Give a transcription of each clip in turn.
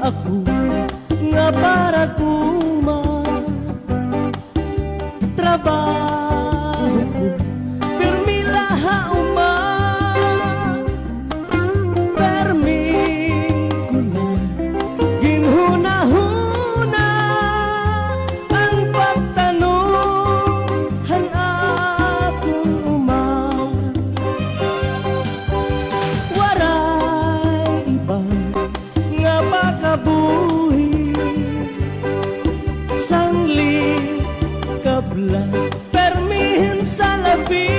Aku nga para kuma trabaho ko permilaha uma permi ko na ginhuna-huna ang pagtanong han akong uma waray iba nga makabuhi sangli kablas permihin sa labi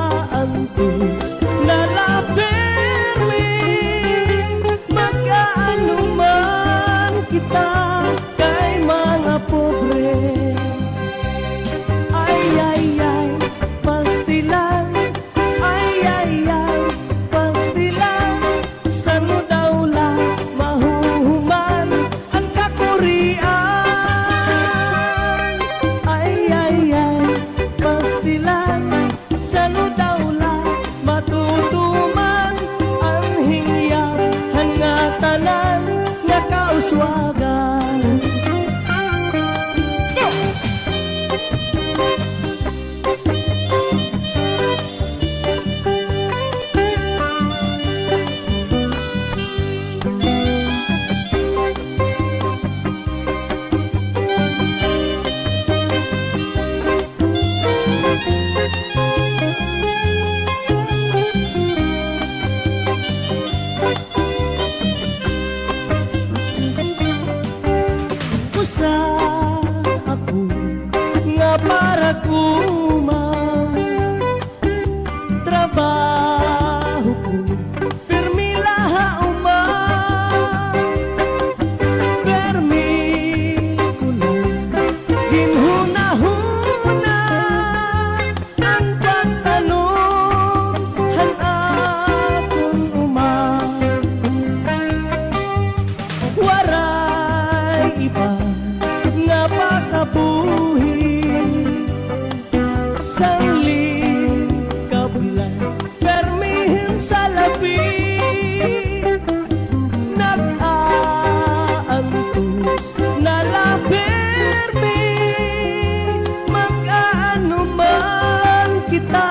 nag-aantos na lapermi mag-aano man kita kay mga pobre ay ay ay pastilan ay ay ay pastilan sano daw la mahuhuman ang kakurian ay ay ay pastilan sano daw la matutuman ang hingyap hangatanan nga kauswagan. Usa ako nga para kuma trabaho ko permilaha uma permi ko lang ginhuna-huna ang pagtanong han akong uma waray iba nga makabuhi sangli kablas permihin sa labi nag-aantos na lapermi mag-aano man kita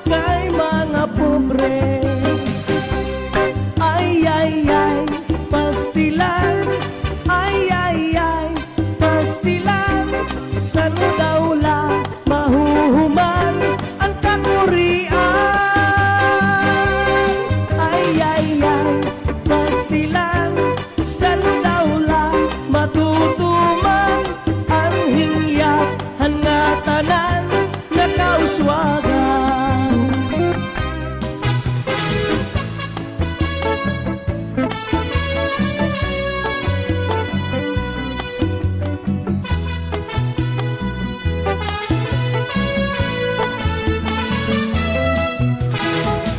kay mga pobre ay ay ay pastilan ay ay ay pastilan sano daw la mahuhuman ang kakurian ay ay ay pastilan sano daw la matutuman ang hingyap hangatanan na kauswagan.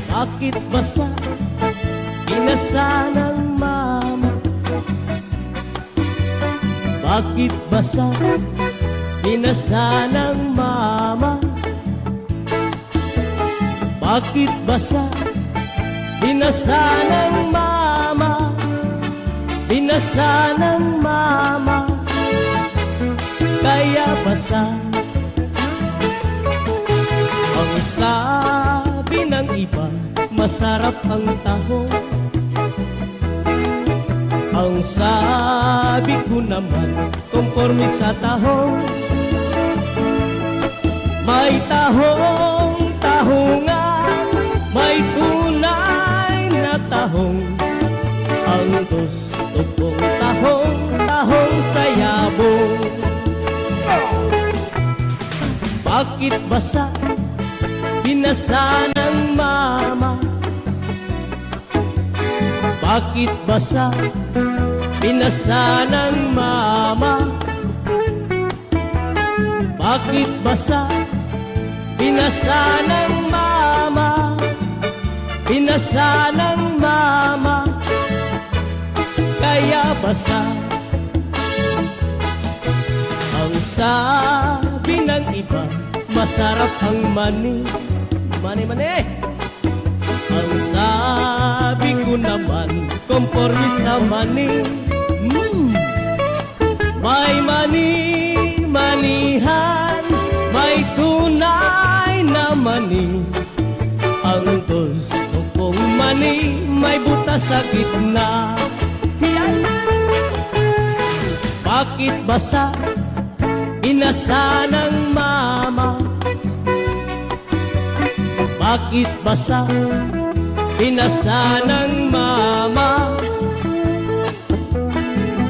Bakit basa inasa ng mama? Bakit basa inasa ng mama? Bakit basa binasa ng mama? Binasa ng mama kaya basa ang sabi ng iba masarap ang taho. Ang sabi ko naman konforme sa tahong may tahong tahungan, may tunay na tahong. Ang gusto kong tahong, tahong sayabong. Bakit basa, binasa ng mama? Bakit basa, binasa ng mama? Bakit basa, binasa ng mama? Binasa ng mama, kaya basa. Ang sabi ng iba, masarap ang mani. Mani-mani! Ang sabi ko naman, konforme sa mani. May mani-manihan, may tunay na mani. Ang gusto kong mani, may butas sa gitna. Yan! Bakit basa, binasa ng mama? Bakit basa, binasa ng mama?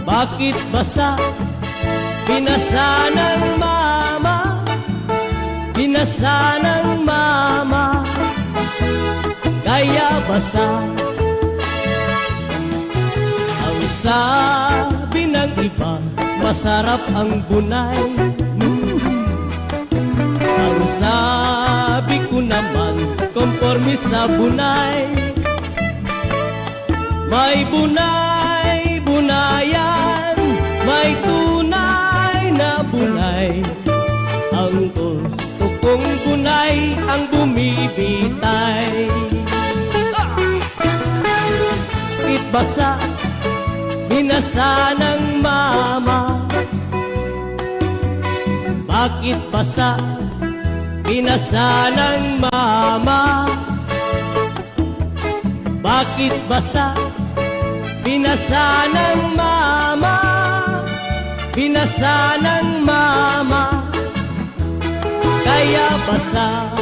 Bakit basa, binasa ng mama? Binasa ng mama, kaya basa. Ang sabi ng iba, masarap ang bunay. Ang sabi ko naman, konforme sa bunay. May bunay, bunayan, may tunay na bunay. Ang gusto kong bunay, ang bumibitay. Bakit basa, binasa ng mama? Bakit basa, binasa ng mama? Bakit basa, binasa ng mama? Binasa ng mama, kaya basa.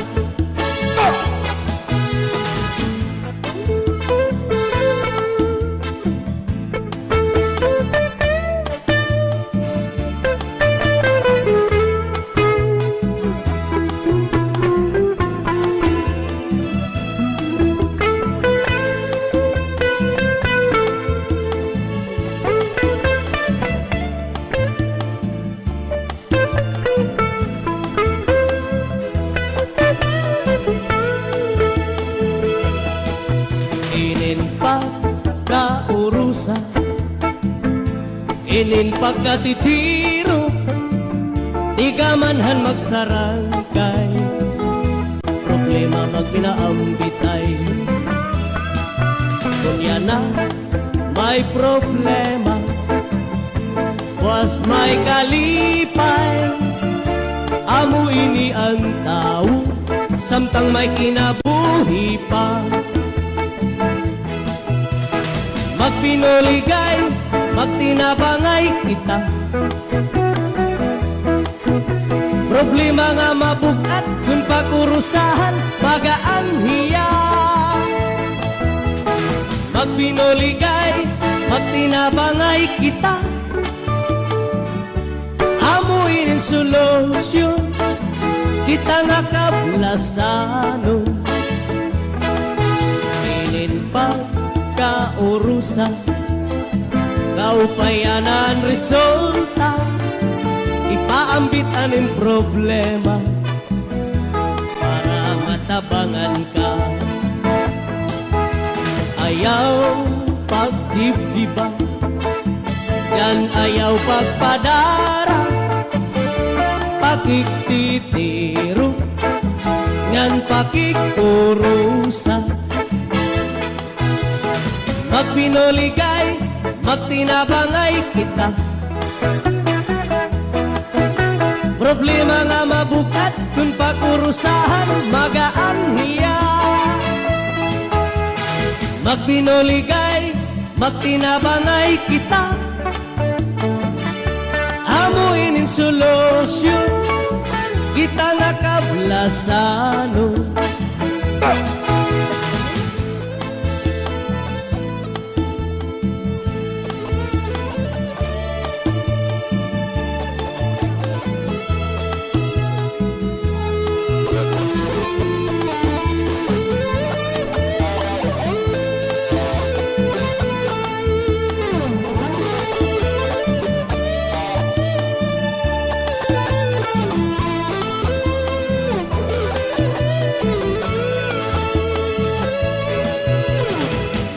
Pagkaurusa, inin pagkatitiro, di ka manhan magsarangkay, problema magpinaambitay. Kunya na may problema, was may kalipay. Amo ini ang tao, samtang may kinabuhi pa. Magpinuligay, magtinabangay kita. Problema nga mabukat, kung pakurusahan, magaan hiya. Magpinuligay, magtinabangay kita. Amuin ang solusyon, kita nga kablasano. Inin pagkaurusa, kaupayanan resulta, ipaambitan ang problema para matabangan ka. Ayaw pagdibdiba, yan ayaw pagpadara, pakiktitiro, yan pakikurusa. Magpinuligay, magtinabangay kita. Problema nga mabukat, kung pakurusahan, magaan hiya. Magpinuligay, magtinabangay kita. Amuin ang solusyon, kita nga kablasano.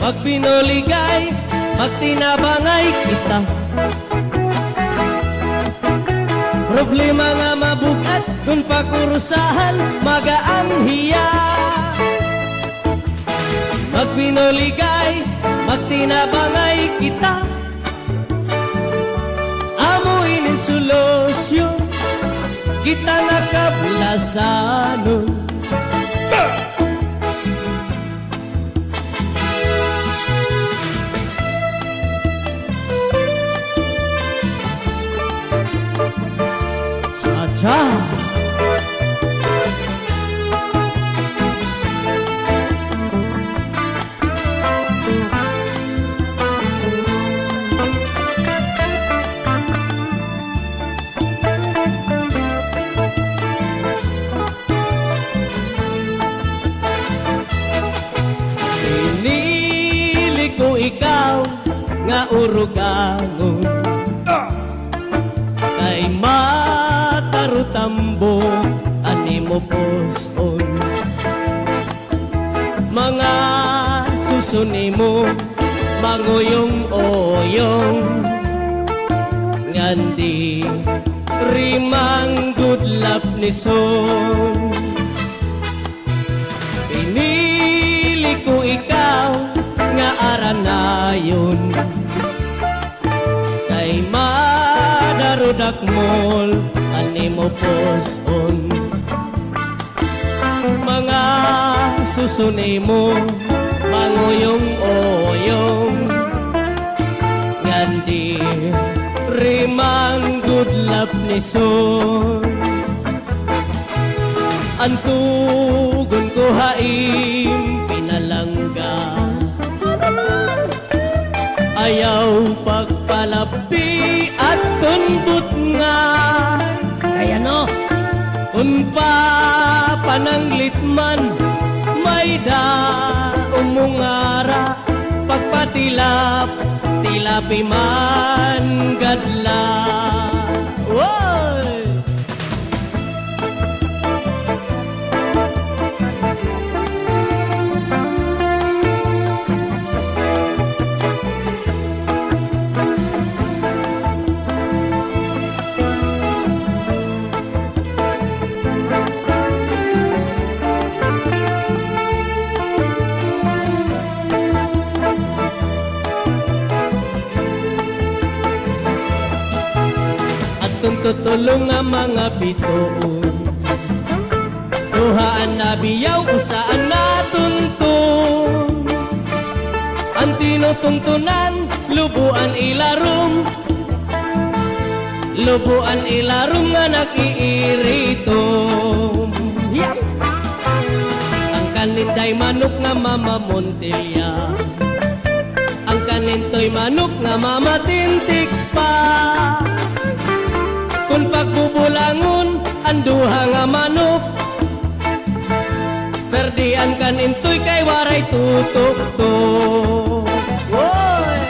Pag pinoligay, magtinabangay kita. Problema nga mabugat, kung pakurusahan, magaan hiya. Pag pinoligay, magtinabangay kita. Amuin in solusyon, kita nga kablasanon. Cha! Pinili ko ikaw nga urugangon kay matarutambo ani mo poson mga susuni mo manguyong-oyong ngandi rimang gudlap ni son. Pinili ko ikaw nga aranayon kay madarudak mol ani mo poson mga susuni mo manguyong-oyong ngandi rimang gudlap ni son. Antugon ko haim pinalangga ayaw pagpalapti at tunbut nga kaya no kung pa pananglit man may da umungara pagpatilap tilapi man gadla. Woy! Tutulong nga mga bitoon duhaan na biyaw usaan na tuntun ang tinutungtunan lubuan ilarum nga nakiirito. Ang kaninday manok nga mama Montelia ang kanintoy manok nga mama Tintiks pa. Kung pagbubulangon, anduha nga manok perdian kan intoy kay waray tutok-tok. Woy!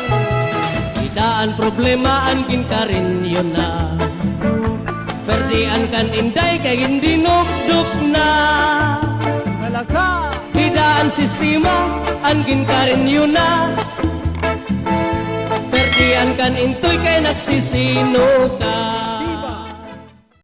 Idaan problema angkin ka rin yun na perdian kan inday kay hindi nukduk na malaka. Idaan sistema angkin ka rin yun na perdian kan intoy kay nagsisino ka.